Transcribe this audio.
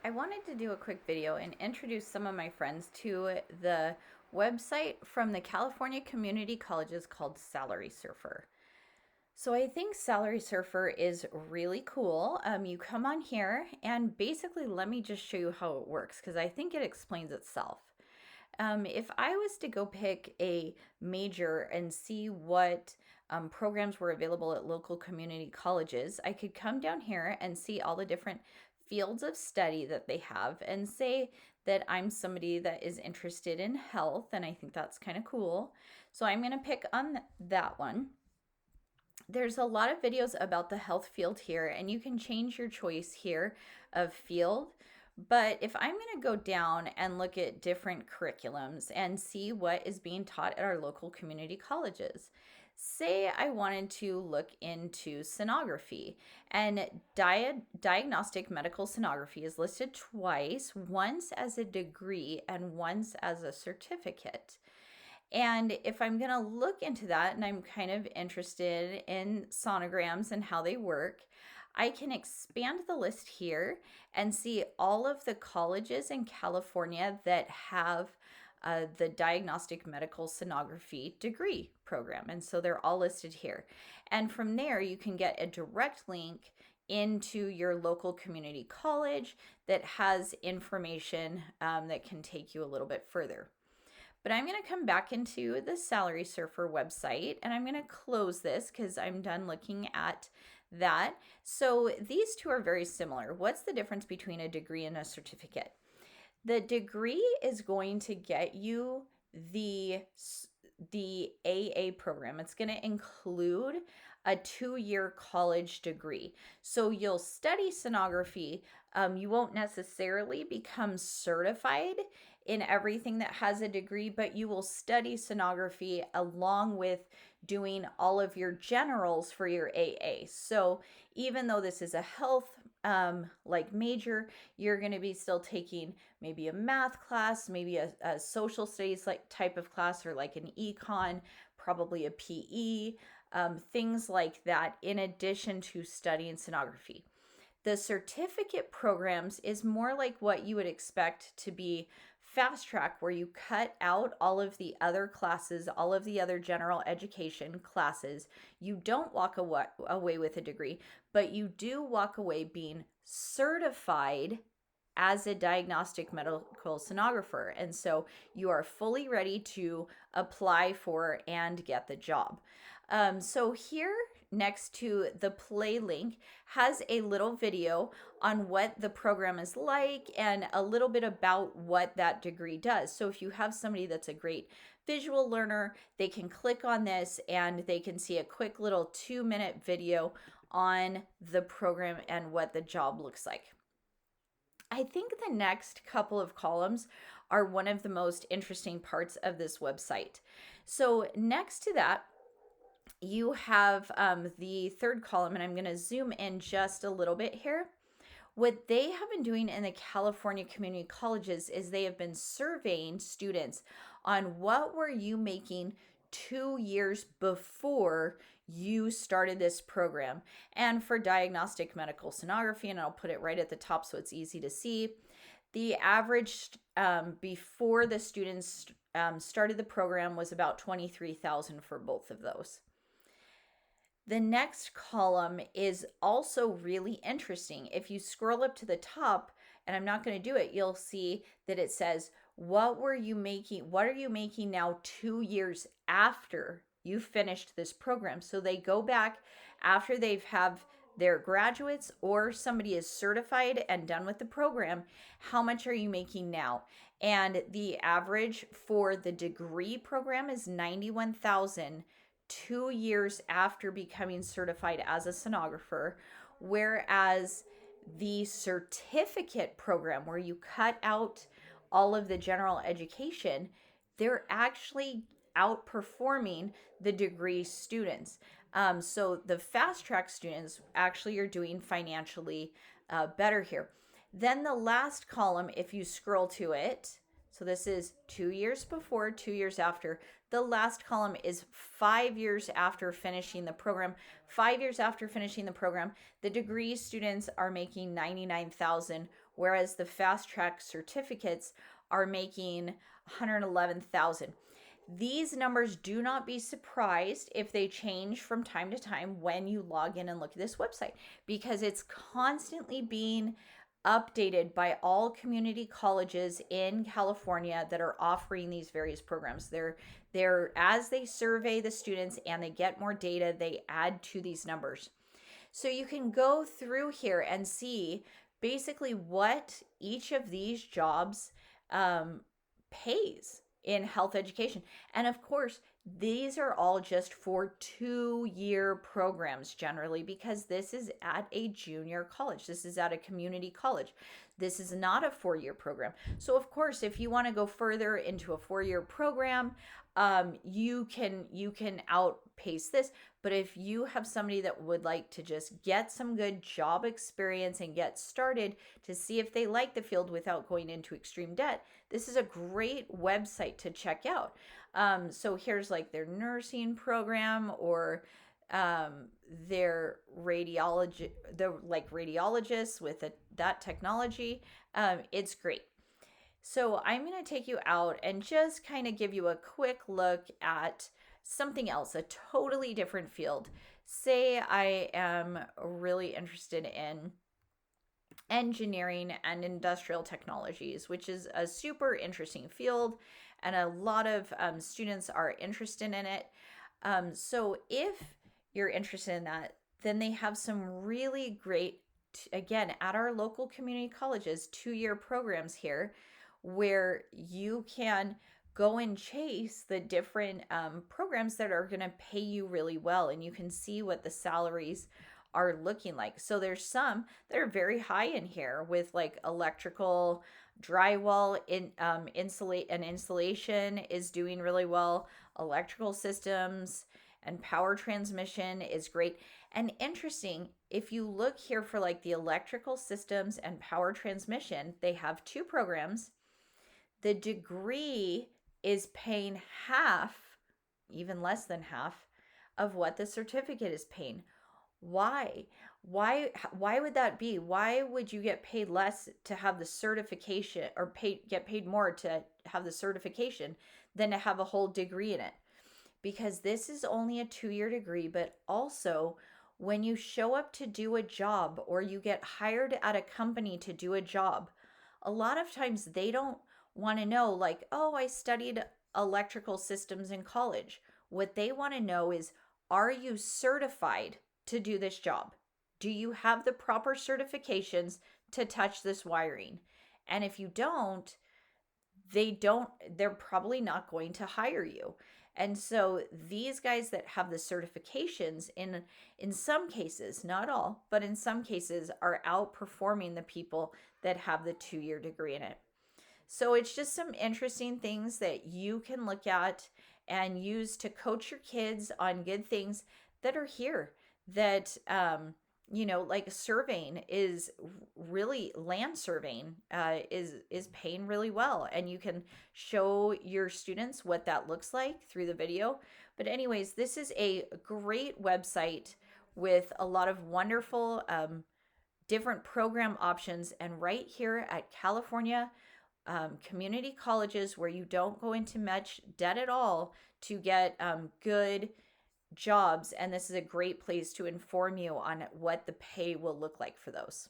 I wanted to do a quick video and introduce some of my friends to the website from the California Community Colleges called Salary Surfer. So I think Salary Surfer is really cool. You come on here and basically let me just show you how it works because I think it explains itself. If I was to go pick a major and see what programs were available at local community colleges, I could come down here and see all the different fields of study that they have and say that I'm somebody that is interested in health, and I think that's kind of cool. So I'm going to pick on that one. There's a lot of videos about the health field here, and you can change your choice here of field. But if I'm going to go down and look at different curriculums and see what is being taught at our local community colleges, say I wanted to look into sonography, and diagnostic medical sonography is listed twice, once as a degree and once as a certificate. And if I'm going to look into that and I'm kind of interested in sonograms and how they work, I can expand the list here and see all of the colleges in California that have the diagnostic medical sonography degree program. And so they're all listed here. And from there, you can get a direct link into your local community college that has information that can take you a little bit further. But I'm going to come back into the Salary Surfer website and I'm going to close this because I'm done looking at that. So these two are very similar. What's the difference between a degree and a certificate? The degree is going to get you the AA program. It's going to include a 2-year college degree. So you'll study sonography. You won't necessarily become certified in everything that has a degree, but you will study sonography along with doing all of your generals for your AA. So even though this is a health major, you're going to be still taking maybe a math class, maybe a social studies like type of class, or like an econ, probably a PE, things like that, in addition to studying sonography. The certificate programs is more like what you would expect to be fast track, where you cut out all of the other classes, all of the other general education classes. You don't walk away with a degree, but you do walk away being certified as a diagnostic medical sonographer. And so you are fully ready to apply for and get the job. So here next to the play link has a little video on what the program is like and a little bit about what that degree does. So if you have somebody that's a great visual learner, they can click on this and they can see a quick little 2-minute video on the program and what the job looks like. I think the next couple of columns are one of the most interesting parts of this website. So next to that, you have the third column, and I'm going to zoom in just a little bit here. What they have been doing in the California community colleges is they have been surveying students on what were you making 2 years before you started this program. And for diagnostic medical sonography, and I'll put it right at the top so it's easy to see, the average before the students started the program was about $23,000 for both of those. The next column is also really interesting. If you scroll up to the top, and I'm not going to do it, you'll see that it says, what are you making now 2 years after you finished this program? So they go back after they've have their graduates or somebody is certified and done with the program. How much are you making now? And the average for the degree program is $91,000 2 years after becoming certified as a sonographer, whereas the certificate program, where you cut out all of the general education, they're actually outperforming the degree students. So the fast track students actually are doing financially better here. Then the last column, if you scroll to it, So this is 2 years before, 2 years after. The last column is 5 years after finishing the program. 5 years after finishing the program, the degree students are making 99,000, whereas the fast track certificates are making 111,000. These numbers, do not be surprised if they change from time to time when you log in and look at this website, because it's constantly being updated by all community colleges in California that are offering these various programs. They're as they survey the students and they get more data, they add to these numbers. So you can go through here and see basically what each of these jobs pays in health education. And of course, these are all just for 2-year programs generally, because this is at a junior college. This is at a community college. This is not a 4-year program. So of course, if you want to go further into a 4-year program, you can outpace this. But if you have somebody that would like to just get some good job experience and get started to see if they like the field without going into extreme debt, this is a great website to check out. So here's like their nursing program, or their radiology, the like radiologists with that technology. It's great. So I'm going to take you out and just kind of give you a quick look at something else, a totally different field. Say I am really interested in engineering and industrial technologies, which is a super interesting field, and a lot of students are interested in it. So if you're interested in that, then they have some really great, again, at our local community colleges, 2-year programs here where you can go and chase the different programs that are going to pay you really well, and you can see what the salaries are looking like. So there's some that are very high in here with like electrical, drywall, insulation is doing really well. Electrical systems and power transmission is great. And interesting, if you look here for like the electrical systems and power transmission, they have 2 programs. The degree is paying half, even less than half, of what the certificate is paying. Why? Why would that be? Why would you get paid less to have the certification, or get paid more to have the certification than to have a whole degree in it? Because this is only a 2-year degree, but also when you show up to do a job, or you get hired at a company to do a job, a lot of times they don't want to know like, oh, I studied electrical systems in college. What they want to know is, are you certified to do this job? Do you have the proper certifications to touch this wiring? And if you don't, they're probably not going to hire you. And so these guys that have the certifications, in some cases, not all, but in some cases, are outperforming the people that have the 2-year degree in it. So it's just some interesting things that you can look at and use to coach your kids on good things that are here. That like surveying is really, land surveying is paying really well, and you can show your students what that looks like through the video. But anyways, this is a great website with a lot of wonderful different program options, and right here at California community colleges, where you don't go into much debt at all to get good jobs. And this is a great place to inform you on what the pay will look like for those.